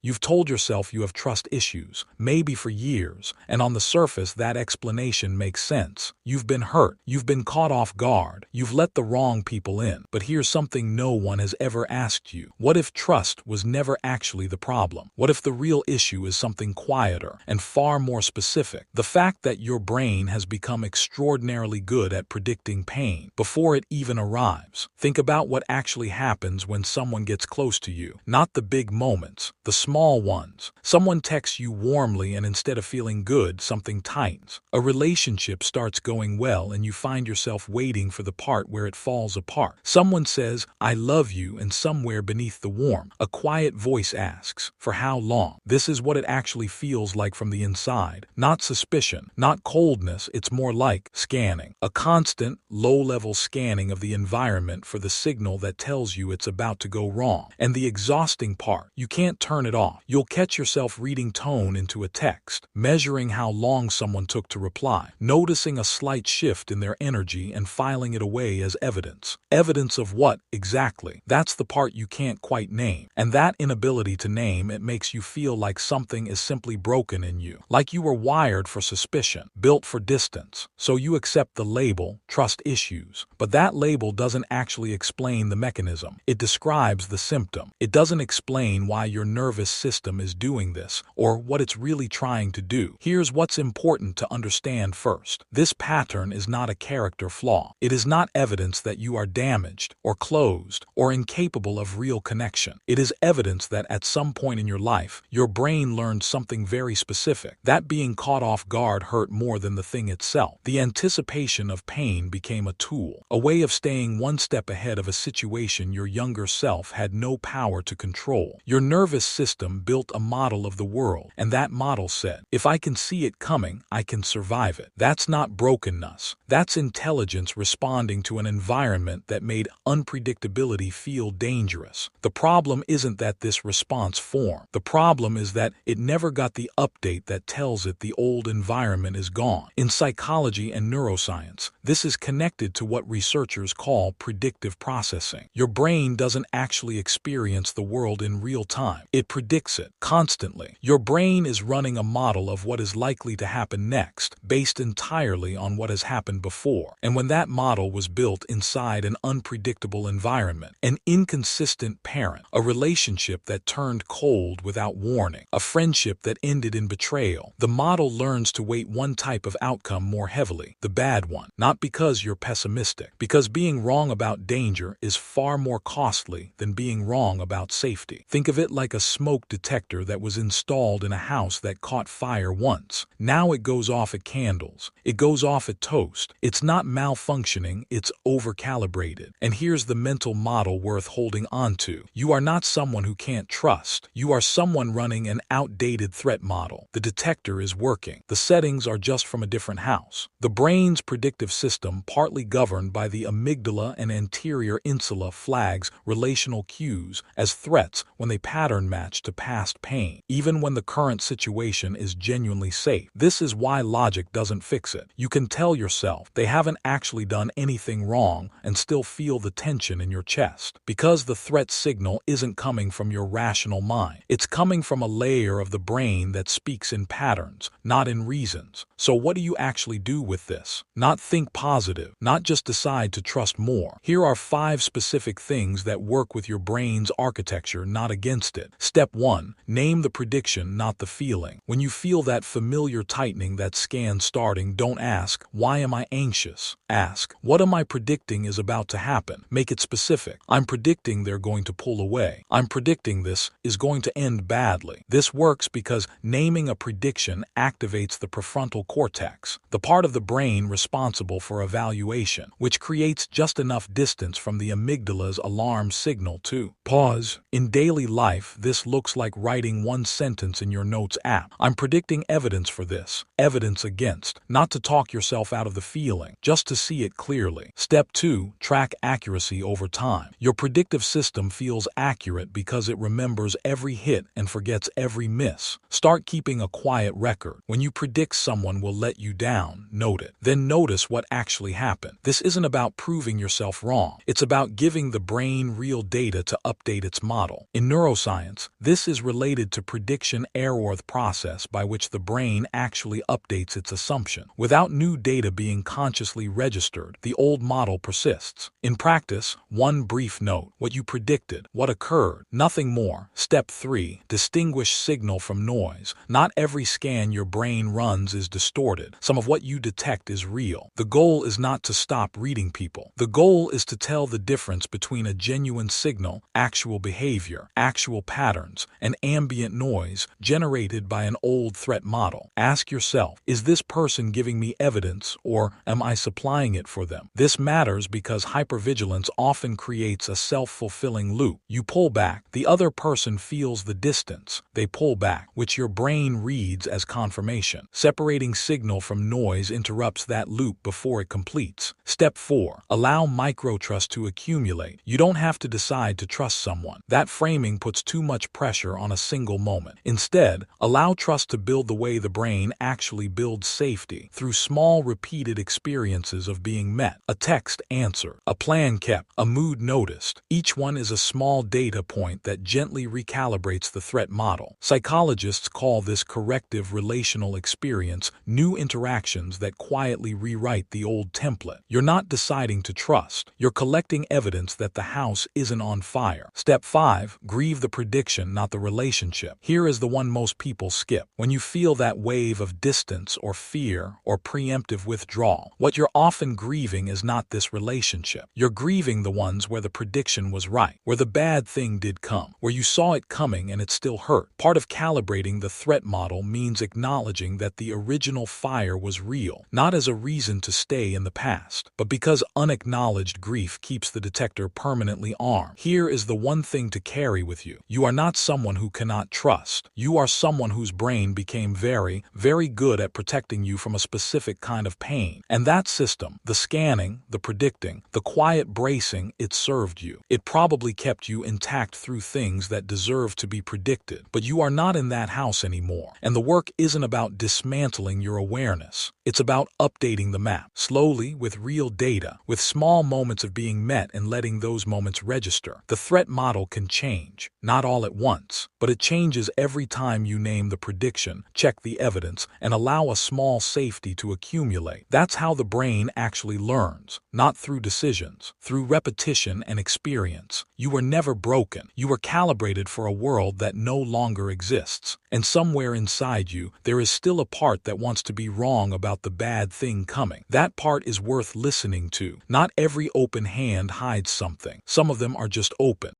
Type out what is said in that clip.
You've told yourself you have trust issues, maybe for years, and on the surface that explanation makes sense. You've been hurt, you've been caught off guard, you've let the wrong people in. But here's something no one has ever asked you. What if trust was never actually the problem? What if the real issue is something quieter and far more specific? The fact that your brain has become extraordinarily good at predicting pain before it even arrives. Think about what actually happens when someone gets close to you. Not the big moments, the small ones. Someone texts you warmly and instead of feeling good, something tightens. A relationship starts going well and you find yourself waiting for the part where it falls apart. Someone says, "I love you," and somewhere beneath the warmth, a quiet voice asks, "For how long?" This is what it actually feels like from the inside. Not suspicion, not coldness, it's more like scanning. A constant, low-level scanning of the environment for the signal that tells you it's about to go wrong. And the exhausting part, you can't turn it off. You'll catch yourself reading tone into a text, measuring how long someone took to reply, noticing a slight shift in their energy and filing it away as evidence. Evidence of what, exactly? That's the part you can't quite name. And that inability to name it makes you feel like something is simply broken in you. Like you were wired for suspicion, built for distance. So you accept the label, trust issues. But that label doesn't actually explain the mechanism. It describes the symptom. It doesn't explain why your nervous system is doing this, or what it's really trying to do. Here's what's important to understand first. This pattern is not a character flaw. It is not evidence that you are damaged, or closed, or incapable of real connection. It is evidence that at some point in your life, your brain learned something very specific. That being caught off guard hurt more than the thing itself. The anticipation of pain became a tool, a way of staying one step ahead of a situation your younger self had no power to control. Your nervous system built a model of the world, and that model said, "If I can see it coming, I can survive it." That's not brokenness. That's intelligence responding to an environment that made unpredictability feel dangerous. The problem isn't that this response formed. The problem is that it never got the update that tells it the old environment is gone. In psychology and neuroscience, this is connected to what researchers call predictive processing. Your brain doesn't actually experience the world in real time. It predicts it constantly. Your brain is running a model of what is likely to happen next, based entirely on what has happened before. And when that model was built inside an unpredictable environment, an inconsistent parent, a relationship that turned cold without warning, a friendship that ended in betrayal, the model learns to weight one type of outcome more heavily, the bad one. Not because you're pessimistic, because being wrong about danger is far more costly than being wrong about safety. Think of it like a smoke detector that was installed in a house that caught fire once. Now it goes off at candles. It goes off at toast. It's not malfunctioning, it's overcalibrated. And here's the mental model worth holding on to. You are not someone who can't trust. You are someone running an outdated threat model. The detector is working. The settings are just from a different house. The brain's predictive system, partly governed by the amygdala and anterior insula, flags relational cues as threats when they pattern match to past pain, even when the current situation is genuinely safe. This is why logic doesn't fix it. You can tell yourself they haven't actually done anything wrong and still feel the tension in your chest, because the threat signal isn't coming from your rational mind. It's coming from a layer of the brain that speaks in patterns, not in reasons. So what do you actually do with this? Not think positive, not just decide to trust more. Here are 5 specific things that work with your brain's architecture, not against it. Step 1. Name the prediction, not the feeling. When you feel that familiar tightening, that scan starting, don't ask, "Why am I anxious?" Ask, "What am I predicting is about to happen?" Make it specific. I'm predicting they're going to pull away. I'm predicting this is going to end badly. This works because naming a prediction activates the prefrontal cortex, the part of the brain responsible for evaluation, which creates just enough distance from the amygdala's alarm signal to pause. In daily life, this looks like writing one sentence in your notes app. I'm predicting evidence for this. Evidence against. Not to talk yourself out of the feeling, just to see it clearly. Step 2. Track accuracy over time. Your predictive system feels accurate because it remembers every hit and forgets every miss. Start keeping a quiet record. When you predict someone will let you down, note it. Then notice what actually happened. This isn't about proving yourself wrong. It's about giving the brain real data to update its model. In neuroscience, this This is related to prediction error process by which the brain actually updates its assumption. Without new data being consciously registered, the old model persists. In practice, one brief note: what you predicted, what occurred, nothing more. Step 3. Distinguish signal from noise. Not every scan your brain runs is distorted. Some of what you detect is real. The goal is not to stop reading people. The goal is to tell the difference between a genuine signal, actual behavior, actual patterns, and ambient noise generated by an old threat model. Ask yourself, is this person giving me evidence, or am I supplying it for them? This matters because hypervigilance often creates a self-fulfilling loop. You pull back, the other person feels the distance. They pull back, which your brain reads as confirmation. Separating signal from noise interrupts that loop before it completes. Step 4. Allow microtrust to accumulate. You don't have to decide to trust someone. That framing puts too much pressure on a single moment. Instead, allow trust to build the way the brain actually builds safety, through small repeated experiences of being met. A text answered, a plan kept, a mood noticed. Each one is a small data point that gently recalibrates the threat model. Psychologists call this corrective relational experience, new interactions that quietly rewrite the old template. You're not deciding to trust. You're collecting evidence that the house isn't on fire. Step 5. Grieve the prediction, not the relationship. Here is the one most people skip. When you feel that wave of distance or fear or preemptive withdrawal, what you're often grieving is not this relationship. You're grieving the ones where the prediction was right, where the bad thing did come, where you saw it coming and it still hurt. Part of calibrating the threat model means acknowledging that the original fire was real, not as a reason to stay in the past, but because unacknowledged grief keeps the detector permanently armed. Here is the one thing to carry with you. You are not someone who cannot trust. You are someone whose brain became very, very good at protecting you from a specific kind of pain. And that system, the scanning, the predicting, the quiet bracing, it served you. It probably kept you intact through things that deserve to be predicted. But you are not in that house anymore. And the work isn't about dismantling your awareness. It's about updating the map, slowly, with real data, with small moments of being met and letting those moments register. The threat model can change, not all at once, but it changes every time you name the prediction, check the evidence, and allow a small safety to accumulate. That's how the brain actually learns, not through decisions, through repetition and experience. You were never broken. You were calibrated for a world that no longer exists. And somewhere inside you, there is still a part that wants to be wrong about the bad thing coming. That part is worth listening to. Not every open hand hides something. Some of them are just open.